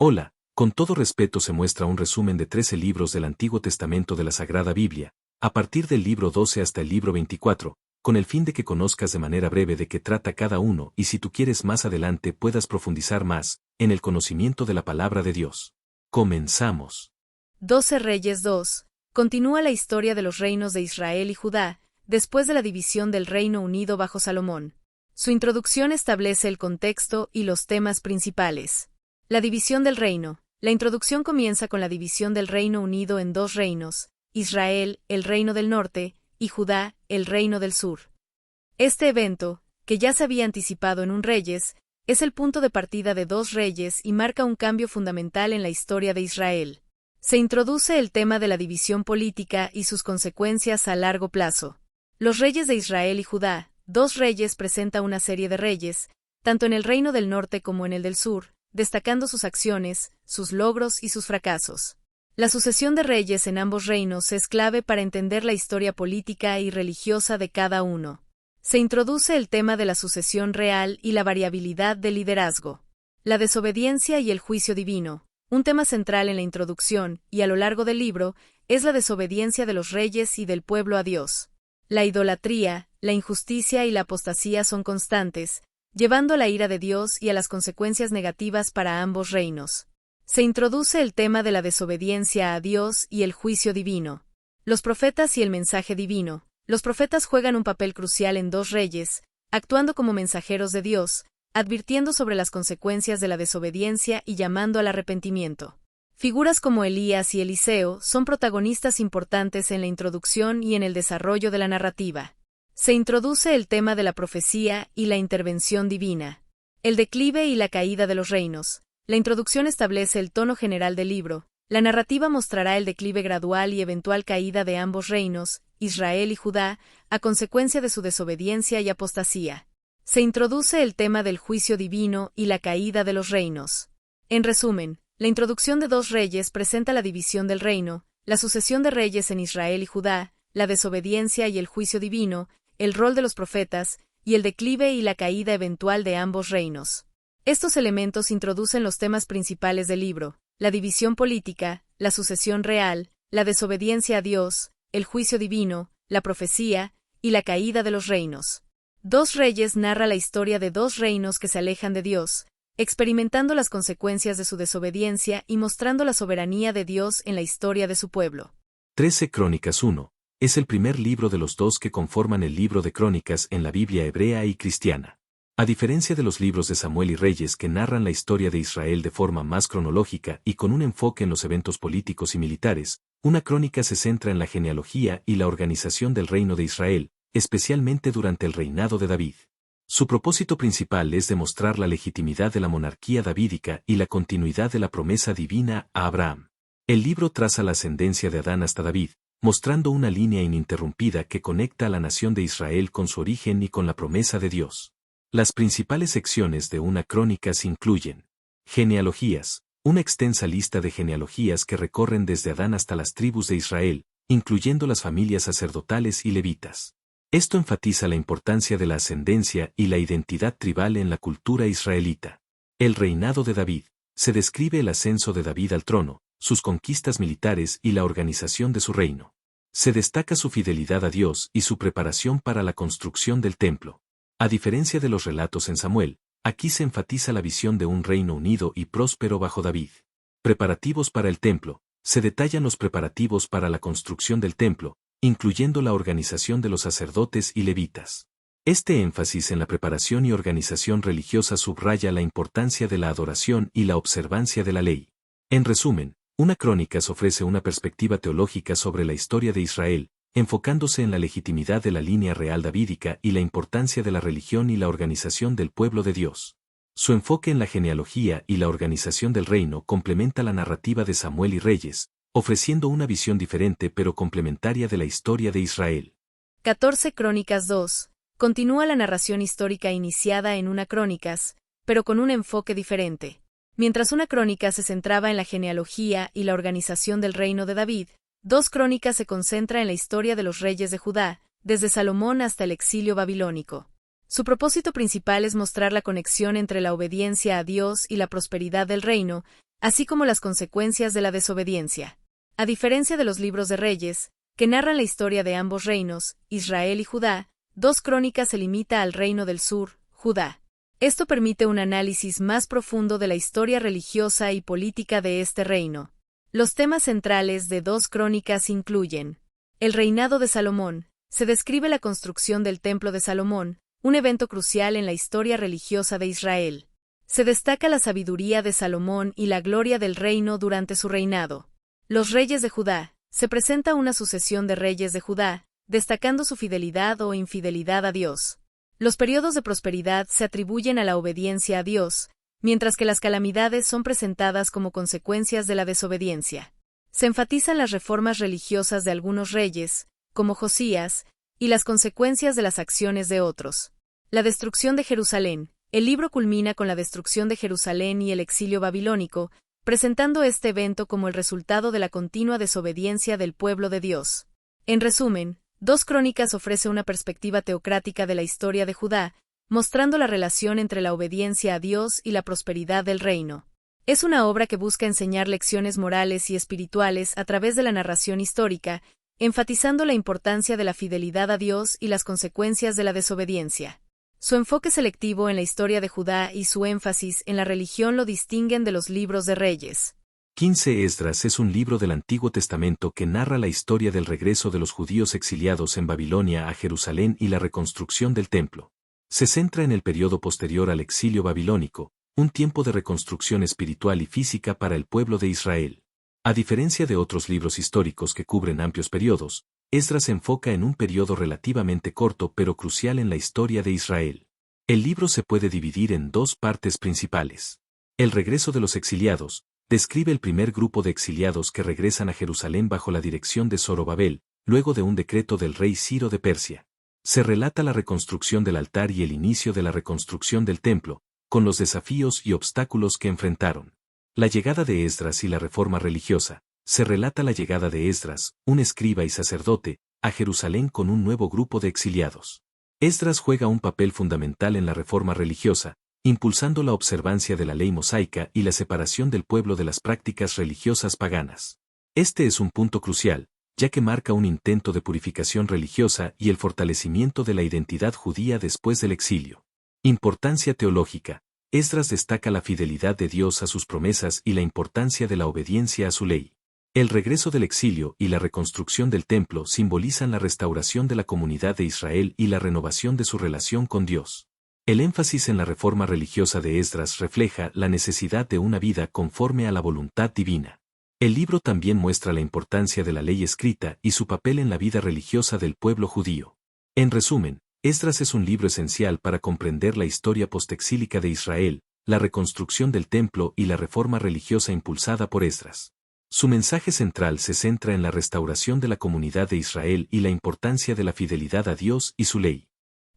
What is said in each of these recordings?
Hola, con todo respeto se muestra un resumen de 13 libros del Antiguo Testamento de la Sagrada Biblia, a partir del libro 12 hasta el libro 24, con el fin de que conozcas de manera breve de qué trata cada uno y si tú quieres más adelante puedas profundizar más en el conocimiento de la palabra de Dios. Comenzamos. 12 Reyes 2. Continúa la historia de los reinos de Israel y Judá, después de la división del Reino Unido bajo Salomón. Su introducción establece el contexto y los temas principales. La división del reino. La introducción comienza con la división del Reino Unido en dos reinos, Israel, el reino del norte, y Judá, el reino del sur. Este evento, que ya se había anticipado en un Reyes, es el punto de partida de dos reyes y marca un cambio fundamental en la historia de Israel. Se introduce el tema de la división política y sus consecuencias a largo plazo. Los reyes de Israel y Judá, dos reyes presenta una serie de reyes, tanto en el reino del norte como en el del sur, destacando sus acciones, sus logros y sus fracasos. La sucesión de reyes en ambos reinos es clave para entender la historia política y religiosa de cada uno. Se introduce el tema de la sucesión real y la variabilidad del liderazgo. La desobediencia y el juicio divino. Un tema central en la introducción, y a lo largo del libro, es la desobediencia de los reyes y del pueblo a Dios. La idolatría, la injusticia y la apostasía son constantes, llevando a la ira de Dios y a las consecuencias negativas para ambos reinos. Se introduce el tema de la desobediencia a Dios y el juicio divino. Los profetas y el mensaje divino. Los profetas juegan un papel crucial en dos reyes, actuando como mensajeros de Dios, advirtiendo sobre las consecuencias de la desobediencia y llamando al arrepentimiento. Figuras como Elías y Eliseo son protagonistas importantes en la introducción y en el desarrollo de la narrativa. Se introduce el tema de la profecía y la intervención divina. El declive y la caída de los reinos. La introducción establece el tono general del libro. La narrativa mostrará el declive gradual y eventual caída de ambos reinos, Israel y Judá, a consecuencia de su desobediencia y apostasía. Se introduce el tema del juicio divino y la caída de los reinos. En resumen, la introducción de dos reyes presenta la división del reino, la sucesión de reyes en Israel y Judá, la desobediencia y el juicio divino, el rol de los profetas, y el declive y la caída eventual de ambos reinos. Estos elementos introducen los temas principales del libro: la división política, la sucesión real, la desobediencia a Dios, el juicio divino, la profecía, y la caída de los reinos. Dos Reyes narra la historia de dos reinos que se alejan de Dios, experimentando las consecuencias de su desobediencia y mostrando la soberanía de Dios en la historia de su pueblo. 13 Crónicas 1. Es el primer libro de los dos que conforman el libro de Crónicas en la Biblia hebrea y cristiana. A diferencia de los libros de Samuel y Reyes que narran la historia de Israel de forma más cronológica y con un enfoque en los eventos políticos y militares, una crónica se centra en la genealogía y la organización del reino de Israel, especialmente durante el reinado de David. Su propósito principal es demostrar la legitimidad de la monarquía davídica y la continuidad de la promesa divina a Abraham. El libro traza la ascendencia de Adán hasta David, mostrando una línea ininterrumpida que conecta a la nación de Israel con su origen y con la promesa de Dios. Las principales secciones de una crónica incluyen genealogías, una extensa lista de genealogías que recorren desde Adán hasta las tribus de Israel, incluyendo las familias sacerdotales y levitas. Esto enfatiza la importancia de la ascendencia y la identidad tribal en la cultura israelita. El reinado de David. Se describe el ascenso de David al trono, sus conquistas militares y la organización de su reino. Se destaca su fidelidad a Dios y su preparación para la construcción del templo. A diferencia de los relatos en Samuel, aquí se enfatiza la visión de un reino unido y próspero bajo David. Preparativos para el templo. Se detallan los preparativos para la construcción del templo, incluyendo la organización de los sacerdotes y levitas. Este énfasis en la preparación y organización religiosa subraya la importancia de la adoración y la observancia de la ley. En resumen, una crónica ofrece una perspectiva teológica sobre la historia de Israel, enfocándose en la legitimidad de la línea real davídica y la importancia de la religión y la organización del pueblo de Dios. Su enfoque en la genealogía y la organización del reino complementa la narrativa de Samuel y Reyes, ofreciendo una visión diferente pero complementaria de la historia de Israel. 14 Crónicas 2. Continúa la narración histórica iniciada en una Crónicas, pero con un enfoque diferente. Mientras una crónica se centraba en la genealogía y la organización del reino de David, dos Crónicas se concentra en la historia de los reyes de Judá, desde Salomón hasta el exilio babilónico. Su propósito principal es mostrar la conexión entre la obediencia a Dios y la prosperidad del reino, así como las consecuencias de la desobediencia. A diferencia de los libros de Reyes, que narran la historia de ambos reinos, Israel y Judá, 2 Crónicas se limita al reino del sur, Judá. Esto permite un análisis más profundo de la historia religiosa y política de este reino. Los temas centrales de 2 Crónicas incluyen: el reinado de Salomón. Se describe la construcción del Templo de Salomón, un evento crucial en la historia religiosa de Israel. Se destaca la sabiduría de Salomón y la gloria del reino durante su reinado. Los reyes de Judá. Se presenta una sucesión de reyes de Judá, destacando su fidelidad o infidelidad a Dios. Los periodos de prosperidad se atribuyen a la obediencia a Dios, mientras que las calamidades son presentadas como consecuencias de la desobediencia. Se enfatizan las reformas religiosas de algunos reyes, como Josías, y las consecuencias de las acciones de otros. La destrucción de Jerusalén. El libro culmina con la destrucción de Jerusalén y el exilio babilónico, presentando este evento como el resultado de la continua desobediencia del pueblo de Dios. En resumen, 2 Crónicas ofrece una perspectiva teocrática de la historia de Judá, mostrando la relación entre la obediencia a Dios y la prosperidad del reino. Es una obra que busca enseñar lecciones morales y espirituales a través de la narración histórica, enfatizando la importancia de la fidelidad a Dios y las consecuencias de la desobediencia. Su enfoque selectivo en la historia de Judá y su énfasis en la religión lo distinguen de los libros de Reyes. 15 Esdras es un libro del Antiguo Testamento que narra la historia del regreso de los judíos exiliados en Babilonia a Jerusalén y la reconstrucción del templo. Se centra en el periodo posterior al exilio babilónico, un tiempo de reconstrucción espiritual y física para el pueblo de Israel. A diferencia de otros libros históricos que cubren amplios periodos, Esdras se enfoca en un periodo relativamente corto pero crucial en la historia de Israel. El libro se puede dividir en 2 partes principales. El regreso de los exiliados describe el primer grupo de exiliados que regresan a Jerusalén bajo la dirección de Zorobabel, luego de un decreto del rey Ciro de Persia. Se relata la reconstrucción del altar y el inicio de la reconstrucción del templo, con los desafíos y obstáculos que enfrentaron. La llegada de Esdras y la reforma religiosa. Se relata la llegada de Esdras, un escriba y sacerdote, a Jerusalén con un nuevo grupo de exiliados. Esdras juega un papel fundamental en la reforma religiosa, impulsando la observancia de la ley mosaica y la separación del pueblo de las prácticas religiosas paganas. Este es un punto crucial, ya que marca un intento de purificación religiosa y el fortalecimiento de la identidad judía después del exilio. Importancia teológica. Esdras destaca la fidelidad de Dios a sus promesas y la importancia de la obediencia a su ley. El regreso del exilio y la reconstrucción del templo simbolizan la restauración de la comunidad de Israel y la renovación de su relación con Dios. El énfasis en la reforma religiosa de Esdras refleja la necesidad de una vida conforme a la voluntad divina. El libro también muestra la importancia de la ley escrita y su papel en la vida religiosa del pueblo judío. En resumen, Esdras es un libro esencial para comprender la historia postexílica de Israel, la reconstrucción del templo y la reforma religiosa impulsada por Esdras. Su mensaje central se centra en la restauración de la comunidad de Israel y la importancia de la fidelidad a Dios y su ley.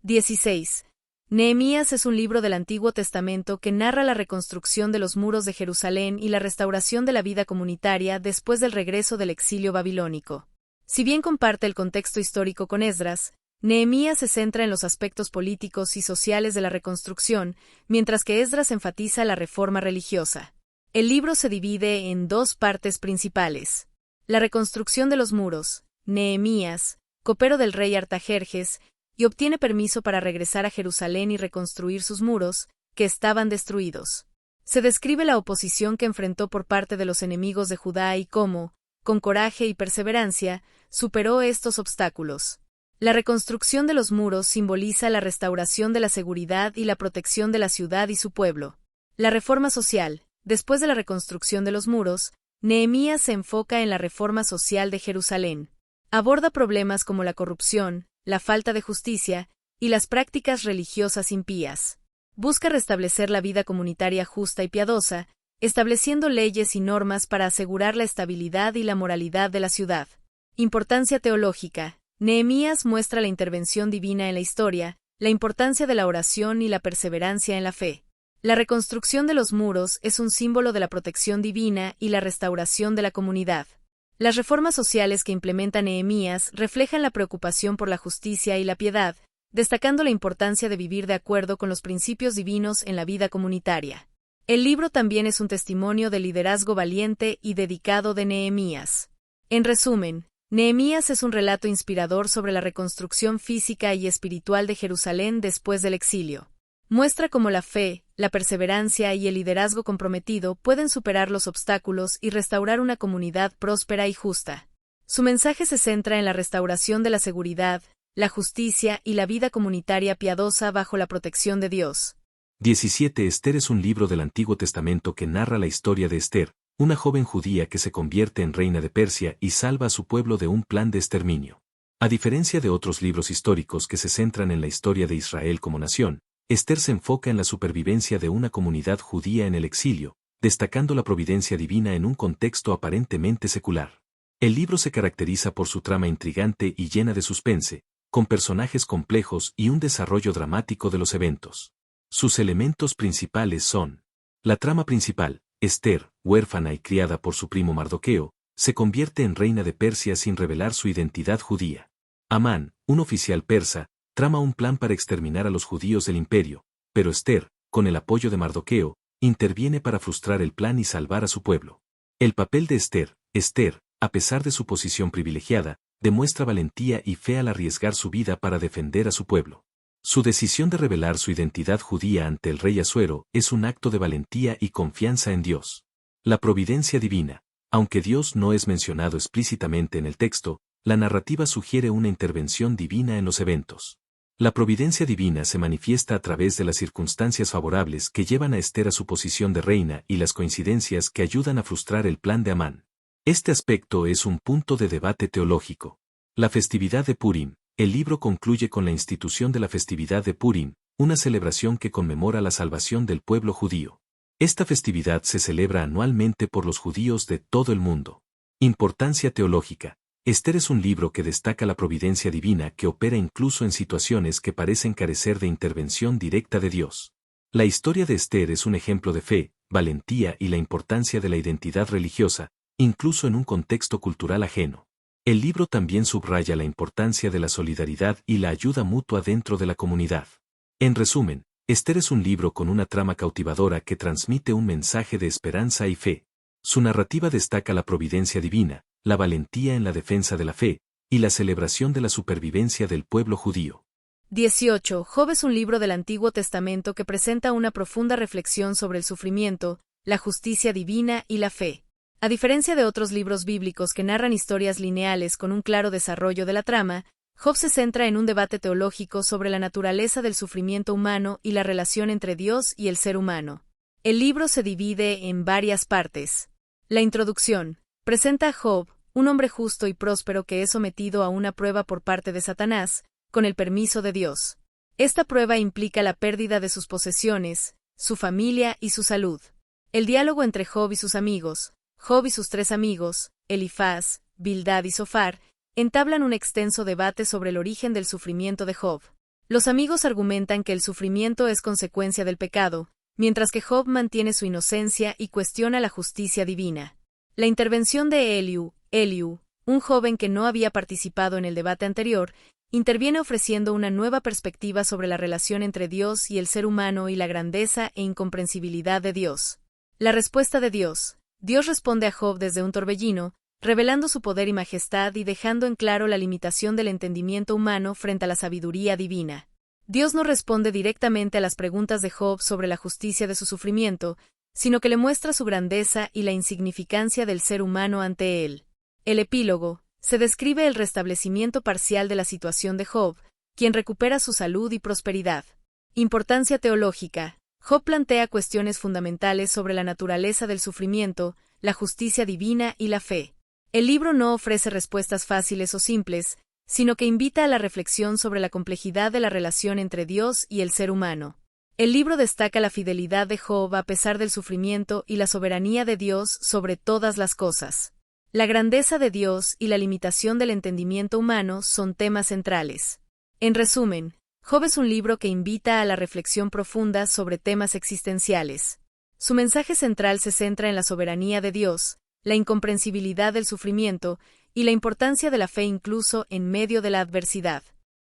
16. Nehemías es un libro del Antiguo Testamento que narra la reconstrucción de los muros de Jerusalén y la restauración de la vida comunitaria después del regreso del exilio babilónico. Si bien comparte el contexto histórico con Esdras, Nehemías se centra en los aspectos políticos y sociales de la reconstrucción, mientras que Esdras enfatiza la reforma religiosa. El libro se divide en 2 partes principales. La reconstrucción de los muros. Nehemías, copero del rey Artajerjes, y obtiene permiso para regresar a Jerusalén y reconstruir sus muros, que estaban destruidos. Se describe la oposición que enfrentó por parte de los enemigos de Judá y cómo, con coraje y perseverancia, superó estos obstáculos. La reconstrucción de los muros simboliza la restauración de la seguridad y la protección de la ciudad y su pueblo. La reforma social. Después de la reconstrucción de los muros, Nehemías se enfoca en la reforma social de Jerusalén. Aborda problemas como la corrupción, la falta de justicia y las prácticas religiosas impías. Busca restablecer la vida comunitaria justa y piadosa, estableciendo leyes y normas para asegurar la estabilidad y la moralidad de la ciudad. Importancia teológica. Nehemías muestra la intervención divina en la historia, la importancia de la oración y la perseverancia en la fe. La reconstrucción de los muros es un símbolo de la protección divina y la restauración de la comunidad. Las reformas sociales que implementa Nehemías reflejan la preocupación por la justicia y la piedad, destacando la importancia de vivir de acuerdo con los principios divinos en la vida comunitaria. El libro también es un testimonio del liderazgo valiente y dedicado de Nehemías. En resumen, Nehemías es un relato inspirador sobre la reconstrucción física y espiritual de Jerusalén después del exilio. Muestra cómo la fe, la perseverancia y el liderazgo comprometido pueden superar los obstáculos y restaurar una comunidad próspera y justa. Su mensaje se centra en la restauración de la seguridad, la justicia y la vida comunitaria piadosa bajo la protección de Dios. 17. Esther es un libro del Antiguo Testamento que narra la historia de Esther, una joven judía que se convierte en reina de Persia y salva a su pueblo de un plan de exterminio. A diferencia de otros libros históricos que se centran en la historia de Israel como nación, Esther se enfoca en la supervivencia de una comunidad judía en el exilio, destacando la providencia divina en un contexto aparentemente secular. El libro se caracteriza por su trama intrigante y llena de suspense, con personajes complejos y un desarrollo dramático de los eventos. Sus elementos principales son: la trama principal. Esther, huérfana y criada por su primo Mardoqueo, se convierte en reina de Persia sin revelar su identidad judía. Amán, un oficial persa, trama un plan para exterminar a los judíos del imperio, pero Esther, con el apoyo de Mardoqueo, interviene para frustrar el plan y salvar a su pueblo. El papel de Esther, a pesar de su posición privilegiada, demuestra valentía y fe al arriesgar su vida para defender a su pueblo. Su decisión de revelar su identidad judía ante el rey Asuero es un acto de valentía y confianza en Dios. La providencia divina. Aunque Dios no es mencionado explícitamente en el texto, la narrativa sugiere una intervención divina en los eventos. La providencia divina se manifiesta a través de las circunstancias favorables que llevan a Esther a su posición de reina y las coincidencias que ayudan a frustrar el plan de Amán. Este aspecto es un punto de debate teológico. La festividad de Purim. El libro concluye con la institución de la festividad de Purim, una celebración que conmemora la salvación del pueblo judío. Esta festividad se celebra anualmente por los judíos de todo el mundo. Importancia teológica. Esther es un libro que destaca la providencia divina que opera incluso en situaciones que parecen carecer de intervención directa de Dios. La historia de Esther es un ejemplo de fe, valentía y la importancia de la identidad religiosa, incluso en un contexto cultural ajeno. El libro también subraya la importancia de la solidaridad y la ayuda mutua dentro de la comunidad. En resumen, Esther es un libro con una trama cautivadora que transmite un mensaje de esperanza y fe. Su narrativa destaca la providencia divina, la valentía en la defensa de la fe, y la celebración de la supervivencia del pueblo judío. 18. Job es un libro del Antiguo Testamento que presenta una profunda reflexión sobre el sufrimiento, la justicia divina y la fe. A diferencia de otros libros bíblicos que narran historias lineales con un claro desarrollo de la trama, Job se centra en un debate teológico sobre la naturaleza del sufrimiento humano y la relación entre Dios y el ser humano. El libro se divide en varias partes. La introducción presenta a Job, un hombre justo y próspero que es sometido a una prueba por parte de Satanás, con el permiso de Dios. Esta prueba implica la pérdida de sus posesiones, su familia y su salud. El diálogo entre Job y sus amigos. Job y sus tres amigos, Elifaz, Bildad y Zofar, entablan un extenso debate sobre el origen del sufrimiento de Job. Los amigos argumentan que el sufrimiento es consecuencia del pecado, mientras que Job mantiene su inocencia y cuestiona la justicia divina. La intervención de Eliú, un joven que no había participado en el debate anterior, interviene ofreciendo una nueva perspectiva sobre la relación entre Dios y el ser humano y la grandeza e incomprensibilidad de Dios. La respuesta de Dios. Dios responde a Job desde un torbellino, revelando su poder y majestad y dejando en claro la limitación del entendimiento humano frente a la sabiduría divina. Dios no responde directamente a las preguntas de Job sobre la justicia de su sufrimiento, sino que le muestra su grandeza y la insignificancia del ser humano ante él. El epílogo, se describe el restablecimiento parcial de la situación de Job, quien recupera su salud y prosperidad. Importancia teológica. Job plantea cuestiones fundamentales sobre la naturaleza del sufrimiento, la justicia divina y la fe. El libro no ofrece respuestas fáciles o simples, sino que invita a la reflexión sobre la complejidad de la relación entre Dios y el ser humano. El libro destaca la fidelidad de Job a pesar del sufrimiento y la soberanía de Dios sobre todas las cosas. La grandeza de Dios y la limitación del entendimiento humano son temas centrales. En resumen, Job es un libro que invita a la reflexión profunda sobre temas existenciales. Su mensaje central se centra en la soberanía de Dios, la incomprensibilidad del sufrimiento y la importancia de la fe incluso en medio de la adversidad.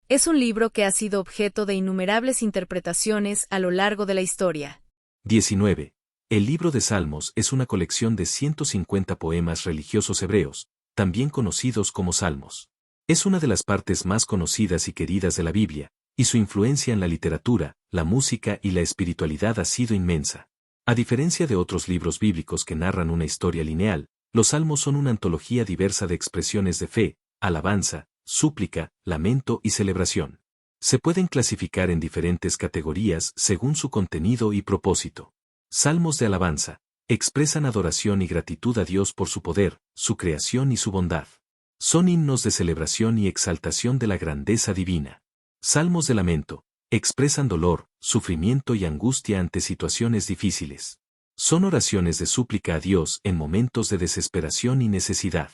Es un libro que ha sido objeto de innumerables interpretaciones a lo largo de la historia. 19. El libro de Salmos es una colección de 150 poemas religiosos hebreos, también conocidos como salmos. Es una de las partes más conocidas y queridas de la Biblia, y su influencia en la literatura, la música y la espiritualidad ha sido inmensa. A diferencia de otros libros bíblicos que narran una historia lineal, los salmos son una antología diversa de expresiones de fe, alabanza, súplica, lamento y celebración. Se pueden clasificar en diferentes categorías según su contenido y propósito. Salmos de alabanza. Expresan adoración y gratitud a Dios por su poder, su creación y su bondad. Son himnos de celebración y exaltación de la grandeza divina. Salmos de lamento. Expresan dolor, sufrimiento y angustia ante situaciones difíciles. Son oraciones de súplica a Dios en momentos de desesperación y necesidad.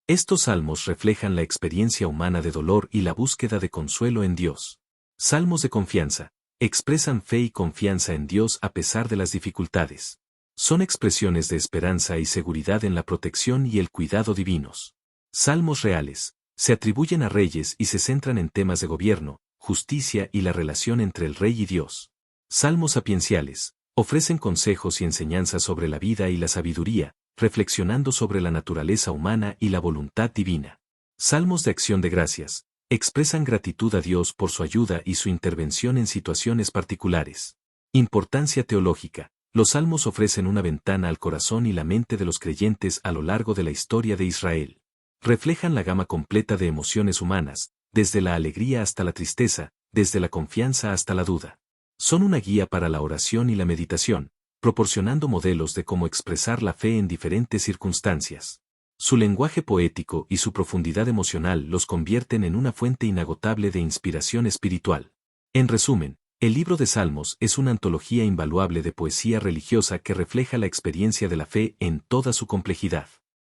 Estos salmos reflejan la experiencia humana de dolor y la búsqueda de consuelo en Dios. Salmos de confianza. Expresan fe y confianza en Dios a pesar de las dificultades. Son expresiones de esperanza y seguridad en la protección y el cuidado divinos. Salmos reales. Se atribuyen a reyes y se centran en temas de gobierno, justicia y la relación entre el rey y Dios. Salmos sapienciales. Ofrecen consejos y enseñanzas sobre la vida y la sabiduría, reflexionando sobre la naturaleza humana y la voluntad divina. Salmos de acción de gracias. Expresan gratitud a Dios por su ayuda y su intervención en situaciones particulares. Importancia teológica. Los salmos ofrecen una ventana al corazón y la mente de los creyentes a lo largo de la historia de Israel. Reflejan la gama completa de emociones humanas, desde la alegría hasta la tristeza, desde la confianza hasta la duda. Son una guía para la oración y la meditación, proporcionando modelos de cómo expresar la fe en diferentes circunstancias. Su lenguaje poético y su profundidad emocional los convierten en una fuente inagotable de inspiración espiritual. En resumen, el libro de Salmos es una antología invaluable de poesía religiosa que refleja la experiencia de la fe en toda su complejidad.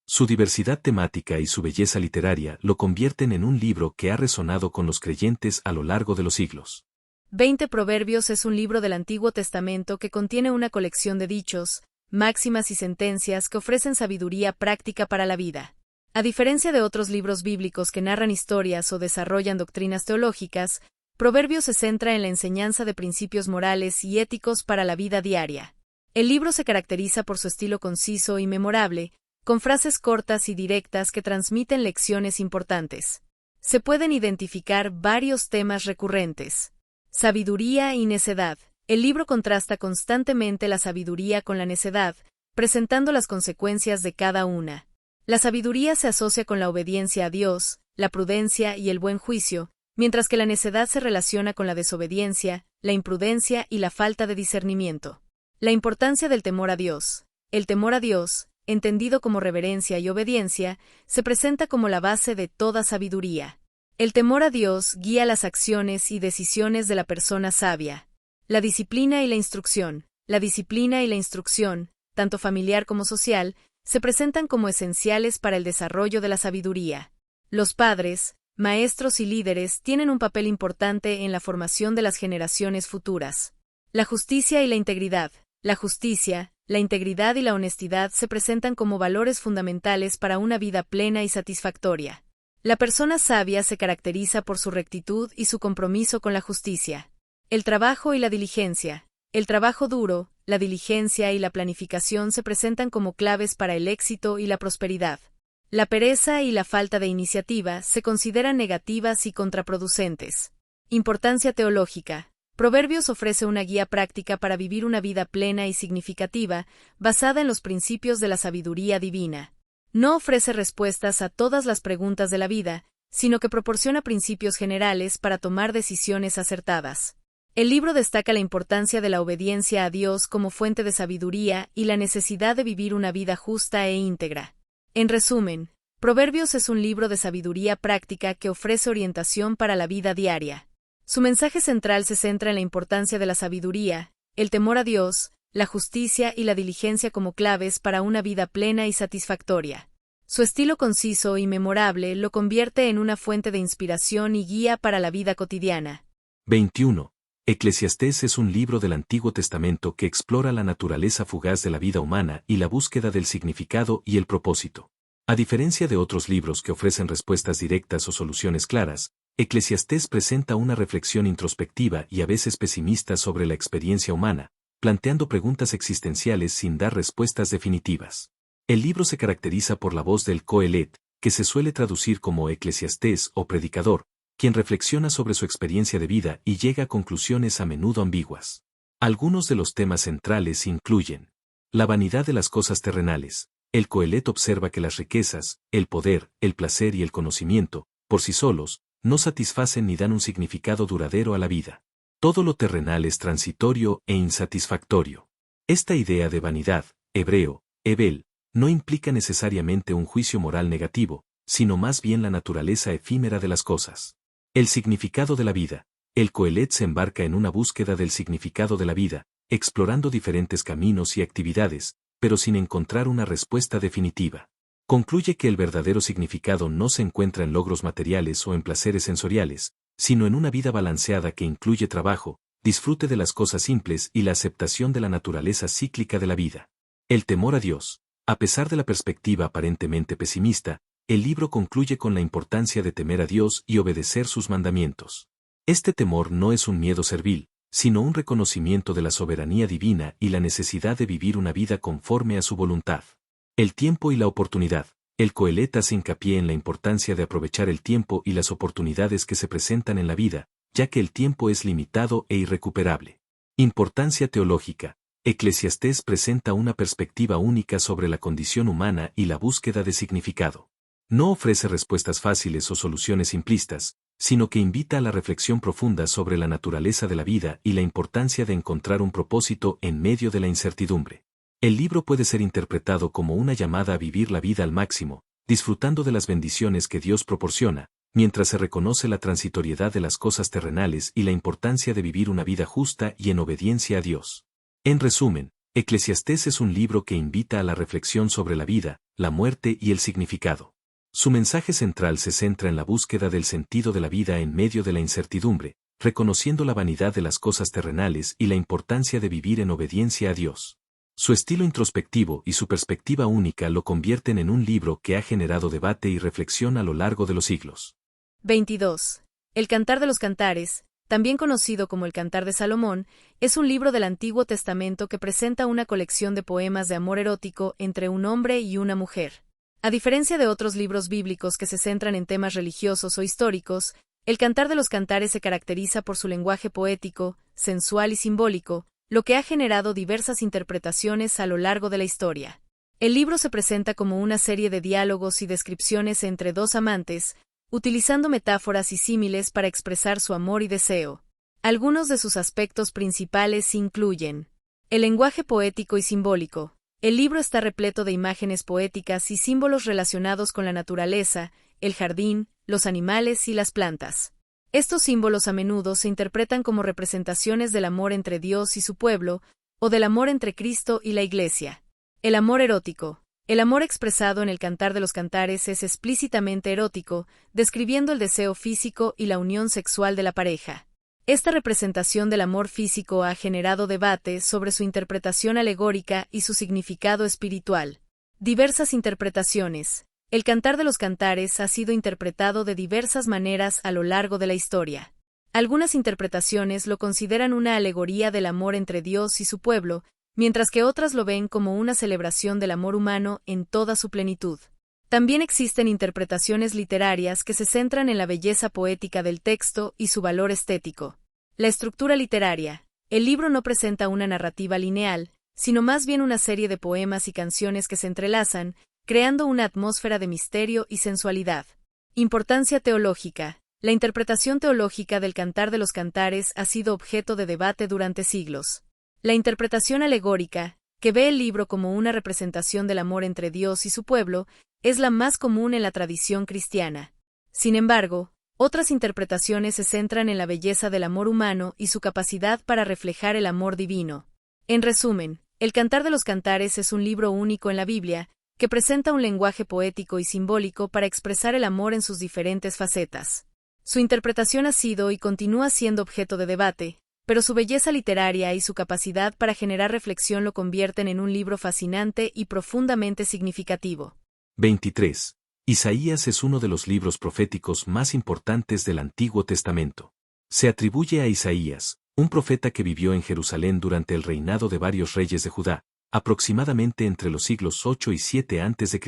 Su diversidad temática y su belleza literaria lo convierten en un libro que ha resonado con los creyentes a lo largo de los siglos. 20 Proverbios es un libro del Antiguo Testamento que contiene una colección de dichos, máximas y sentencias que ofrecen sabiduría práctica para la vida. A diferencia de otros libros bíblicos que narran historias o desarrollan doctrinas teológicas, Proverbios se centra en la enseñanza de principios morales y éticos para la vida diaria. El libro se caracteriza por su estilo conciso y memorable, con frases cortas y directas que transmiten lecciones importantes. Se pueden identificar varios temas recurrentes. Sabiduría y necedad. El libro contrasta constantemente la sabiduría con la necedad, presentando las consecuencias de cada una. La sabiduría se asocia con la obediencia a Dios, la prudencia y el buen juicio, mientras que la necedad se relaciona con la desobediencia, la imprudencia y la falta de discernimiento. La importancia del temor a Dios. El temor a Dios, entendido como reverencia y obediencia, se presenta como la base de toda sabiduría. El temor a Dios guía las acciones y decisiones de la persona sabia. La disciplina y la instrucción. La disciplina y la instrucción, tanto familiar como social, se presentan como esenciales para el desarrollo de la sabiduría. Los padres, maestros y líderes tienen un papel importante en la formación de las generaciones futuras. La justicia y la integridad. La justicia, la integridad y la honestidad se presentan como valores fundamentales para una vida plena y satisfactoria. La persona sabia se caracteriza por su rectitud y su compromiso con la justicia. El trabajo y la diligencia. El trabajo duro, la diligencia y la planificación se presentan como claves para el éxito y la prosperidad. La pereza y la falta de iniciativa se consideran negativas y contraproducentes. Importancia teológica. Proverbios ofrece una guía práctica para vivir una vida plena y significativa, basada en los principios de la sabiduría divina. No ofrece respuestas a todas las preguntas de la vida, sino que proporciona principios generales para tomar decisiones acertadas. El libro destaca la importancia de la obediencia a Dios como fuente de sabiduría y la necesidad de vivir una vida justa e íntegra. En resumen, Proverbios es un libro de sabiduría práctica que ofrece orientación para la vida diaria. Su mensaje central se centra en la importancia de la sabiduría, el temor a Dios, la justicia y la diligencia como claves para una vida plena y satisfactoria. Su estilo conciso y memorable lo convierte en una fuente de inspiración y guía para la vida cotidiana. 21. Eclesiastés es un libro del Antiguo Testamento que explora la naturaleza fugaz de la vida humana y la búsqueda del significado y el propósito. A diferencia de otros libros que ofrecen respuestas directas o soluciones claras, Eclesiastés presenta una reflexión introspectiva y a veces pesimista sobre la experiencia humana, planteando preguntas existenciales sin dar respuestas definitivas. El libro se caracteriza por la voz del Coelet, que se suele traducir como eclesiastés o predicador, quien reflexiona sobre su experiencia de vida y llega a conclusiones a menudo ambiguas. Algunos de los temas centrales incluyen la vanidad de las cosas terrenales. El Coelet observa que las riquezas, el poder, el placer y el conocimiento, por sí solos, no satisfacen ni dan un significado duradero a la vida. Todo lo terrenal es transitorio e insatisfactorio. Esta idea de vanidad, hebreo, hebel, no implica necesariamente un juicio moral negativo, sino más bien la naturaleza efímera de las cosas. El significado de la vida. El Coelet se embarca en una búsqueda del significado de la vida, explorando diferentes caminos y actividades, pero sin encontrar una respuesta definitiva. Concluye que el verdadero significado no se encuentra en logros materiales o en placeres sensoriales, sino en una vida balanceada que incluye trabajo, disfrute de las cosas simples y la aceptación de la naturaleza cíclica de la vida. El temor a Dios. A pesar de la perspectiva aparentemente pesimista, el libro concluye con la importancia de temer a Dios y obedecer sus mandamientos. Este temor no es un miedo servil, sino un reconocimiento de la soberanía divina y la necesidad de vivir una vida conforme a su voluntad. El tiempo y la oportunidad. El Coelet hace hincapié en la importancia de aprovechar el tiempo y las oportunidades que se presentan en la vida, ya que el tiempo es limitado e irrecuperable. Importancia teológica. Eclesiastés presenta una perspectiva única sobre la condición humana y la búsqueda de significado. No ofrece respuestas fáciles o soluciones simplistas, sino que invita a la reflexión profunda sobre la naturaleza de la vida y la importancia de encontrar un propósito en medio de la incertidumbre. El libro puede ser interpretado como una llamada a vivir la vida al máximo, disfrutando de las bendiciones que Dios proporciona, mientras se reconoce la transitoriedad de las cosas terrenales y la importancia de vivir una vida justa y en obediencia a Dios. En resumen, Eclesiastés es un libro que invita a la reflexión sobre la vida, la muerte y el significado. Su mensaje central se centra en la búsqueda del sentido de la vida en medio de la incertidumbre, reconociendo la vanidad de las cosas terrenales y la importancia de vivir en obediencia a Dios. Su estilo introspectivo y su perspectiva única lo convierten en un libro que ha generado debate y reflexión a lo largo de los siglos. 22. El Cantar de los Cantares, también conocido como el Cantar de Salomón, es un libro del Antiguo Testamento que presenta una colección de poemas de amor erótico entre un hombre y una mujer. A diferencia de otros libros bíblicos que se centran en temas religiosos o históricos, el Cantar de los Cantares se caracteriza por su lenguaje poético, sensual y simbólico, lo que ha generado diversas interpretaciones a lo largo de la historia. El libro se presenta como una serie de diálogos y descripciones entre dos amantes, utilizando metáforas y símiles para expresar su amor y deseo. Algunos de sus aspectos principales incluyen el lenguaje poético y simbólico. El libro está repleto de imágenes poéticas y símbolos relacionados con la naturaleza, el jardín, los animales y las plantas. Estos símbolos a menudo se interpretan como representaciones del amor entre Dios y su pueblo, o del amor entre Cristo y la Iglesia. El amor erótico. El amor expresado en el Cantar de los Cantares es explícitamente erótico, describiendo el deseo físico y la unión sexual de la pareja. Esta representación del amor físico ha generado debate sobre su interpretación alegórica y su significado espiritual. Diversas interpretaciones. El Cantar de los Cantares ha sido interpretado de diversas maneras a lo largo de la historia. Algunas interpretaciones lo consideran una alegoría del amor entre Dios y su pueblo, mientras que otras lo ven como una celebración del amor humano en toda su plenitud. También existen interpretaciones literarias que se centran en la belleza poética del texto y su valor estético. La estructura literaria. El libro no presenta una narrativa lineal, sino más bien una serie de poemas y canciones que se entrelazan, creando una atmósfera de misterio y sensualidad. Importancia teológica. La interpretación teológica del Cantar de los Cantares ha sido objeto de debate durante siglos. La interpretación alegórica, que ve el libro como una representación del amor entre Dios y su pueblo, es la más común en la tradición cristiana. Sin embargo, otras interpretaciones se centran en la belleza del amor humano y su capacidad para reflejar el amor divino. En resumen, el Cantar de los Cantares es un libro único en la Biblia, que presenta un lenguaje poético y simbólico para expresar el amor en sus diferentes facetas. Su interpretación ha sido y continúa siendo objeto de debate, pero su belleza literaria y su capacidad para generar reflexión lo convierten en un libro fascinante y profundamente significativo. 23. Isaías es uno de los libros proféticos más importantes del Antiguo Testamento. Se atribuye a Isaías, un profeta que vivió en Jerusalén durante el reinado de varios reyes de Judá, aproximadamente entre los siglos 8 y 7 a.C.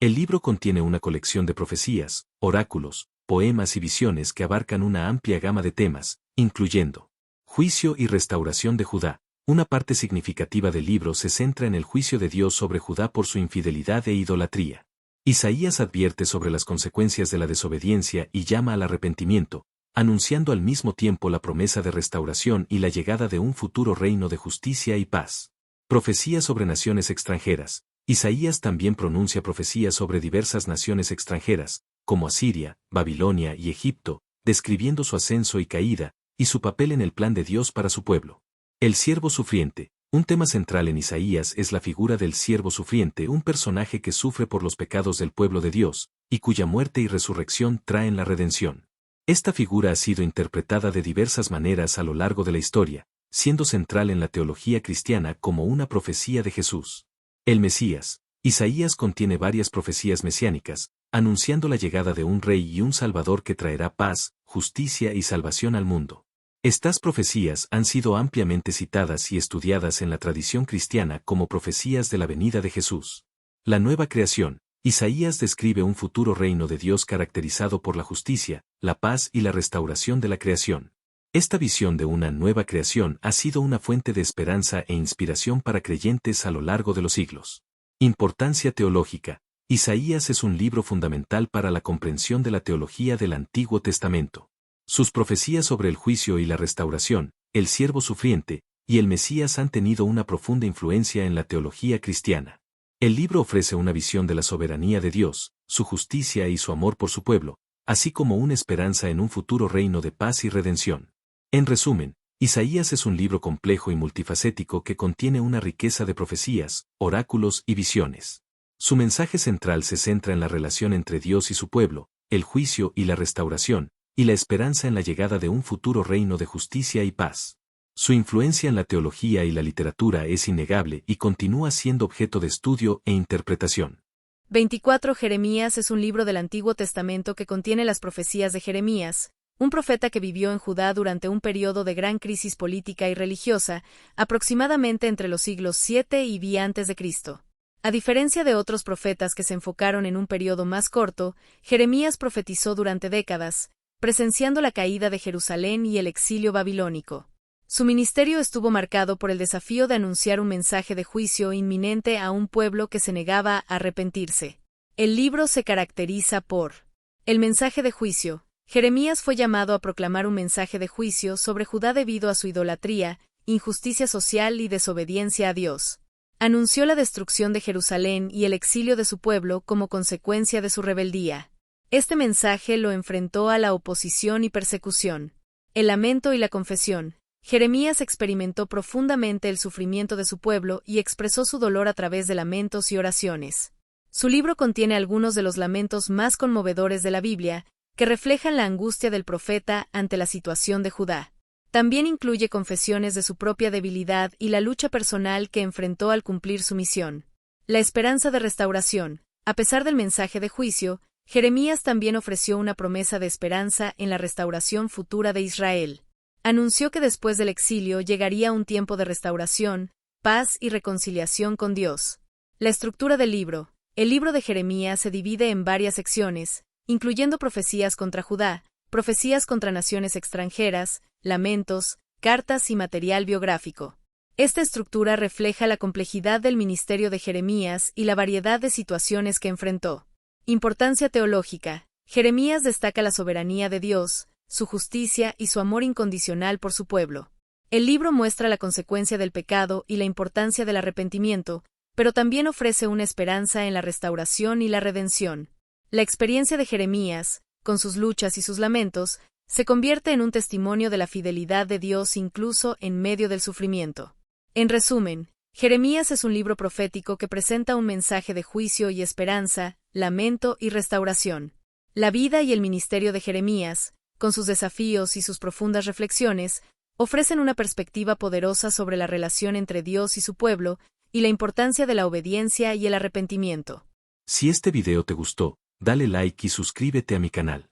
El libro contiene una colección de profecías, oráculos, poemas y visiones que abarcan una amplia gama de temas, incluyendo juicio y restauración de Judá. Una parte significativa del libro se centra en el juicio de Dios sobre Judá por su infidelidad e idolatría. Isaías advierte sobre las consecuencias de la desobediencia y llama al arrepentimiento, anunciando al mismo tiempo la promesa de restauración y la llegada de un futuro reino de justicia y paz. Profecías sobre naciones extranjeras. Isaías también pronuncia profecías sobre diversas naciones extranjeras, como Asiria, Babilonia y Egipto, describiendo su ascenso y caída, y su papel en el plan de Dios para su pueblo. El siervo sufriente. Un tema central en Isaías es la figura del siervo sufriente, un personaje que sufre por los pecados del pueblo de Dios, y cuya muerte y resurrección traen la redención. Esta figura ha sido interpretada de diversas maneras a lo largo de la historia, siendo central en la teología cristiana como una profecía de Jesús. El Mesías. Isaías contiene varias profecías mesiánicas, anunciando la llegada de un rey y un salvador que traerá paz, justicia y salvación al mundo. Estas profecías han sido ampliamente citadas y estudiadas en la tradición cristiana como profecías de la venida de Jesús. La nueva creación. Isaías describe un futuro reino de Dios caracterizado por la justicia, la paz y la restauración de la creación. Esta visión de una nueva creación ha sido una fuente de esperanza e inspiración para creyentes a lo largo de los siglos. Importancia teológica. Isaías es un libro fundamental para la comprensión de la teología del Antiguo Testamento. Sus profecías sobre el juicio y la restauración, el siervo sufriente, y el Mesías han tenido una profunda influencia en la teología cristiana. El libro ofrece una visión de la soberanía de Dios, su justicia y su amor por su pueblo, así como una esperanza en un futuro reino de paz y redención. En resumen, Isaías es un libro complejo y multifacético que contiene una riqueza de profecías, oráculos y visiones. Su mensaje central se centra en la relación entre Dios y su pueblo, el juicio y la restauración, y la esperanza en la llegada de un futuro reino de justicia y paz. Su influencia en la teología y la literatura es innegable y continúa siendo objeto de estudio e interpretación. 24. Jeremías es un libro del Antiguo Testamento que contiene las profecías de Jeremías, un profeta que vivió en Judá durante un periodo de gran crisis política y religiosa, aproximadamente entre los siglos 7 y 10 a.C. A diferencia de otros profetas que se enfocaron en un periodo más corto, Jeremías profetizó durante décadas, presenciando la caída de Jerusalén y el exilio babilónico. Su ministerio estuvo marcado por el desafío de anunciar un mensaje de juicio inminente a un pueblo que se negaba a arrepentirse. El libro se caracteriza por el mensaje de juicio. Jeremías fue llamado a proclamar un mensaje de juicio sobre Judá debido a su idolatría, injusticia social y desobediencia a Dios. Anunció la destrucción de Jerusalén y el exilio de su pueblo como consecuencia de su rebeldía. Este mensaje lo enfrentó a la oposición y persecución. El lamento y la confesión. Jeremías experimentó profundamente el sufrimiento de su pueblo y expresó su dolor a través de lamentos y oraciones. Su libro contiene algunos de los lamentos más conmovedores de la Biblia, que reflejan la angustia del profeta ante la situación de Judá. También incluye confesiones de su propia debilidad y la lucha personal que enfrentó al cumplir su misión. La esperanza de restauración. A pesar del mensaje de juicio, Jeremías también ofreció una promesa de esperanza en la restauración futura de Israel. Anunció que después del exilio llegaría un tiempo de restauración, paz y reconciliación con Dios. La estructura del libro. El libro de Jeremías se divide en varias secciones, incluyendo profecías contra Judá, profecías contra naciones extranjeras, lamentos, cartas y material biográfico. Esta estructura refleja la complejidad del ministerio de Jeremías y la variedad de situaciones que enfrentó. Importancia teológica. Jeremías destaca la soberanía de Dios, su justicia y su amor incondicional por su pueblo. El libro muestra la consecuencia del pecado y la importancia del arrepentimiento, pero también ofrece una esperanza en la restauración y la redención. La experiencia de Jeremías, con sus luchas y sus lamentos, se convierte en un testimonio de la fidelidad de Dios incluso en medio del sufrimiento. En resumen, Jeremías es un libro profético que presenta un mensaje de juicio y esperanza, lamento y restauración. La vida y el ministerio de Jeremías, con sus desafíos y sus profundas reflexiones, ofrecen una perspectiva poderosa sobre la relación entre Dios y su pueblo y la importancia de la obediencia y el arrepentimiento. Si este video te gustó, dale like y suscríbete a mi canal.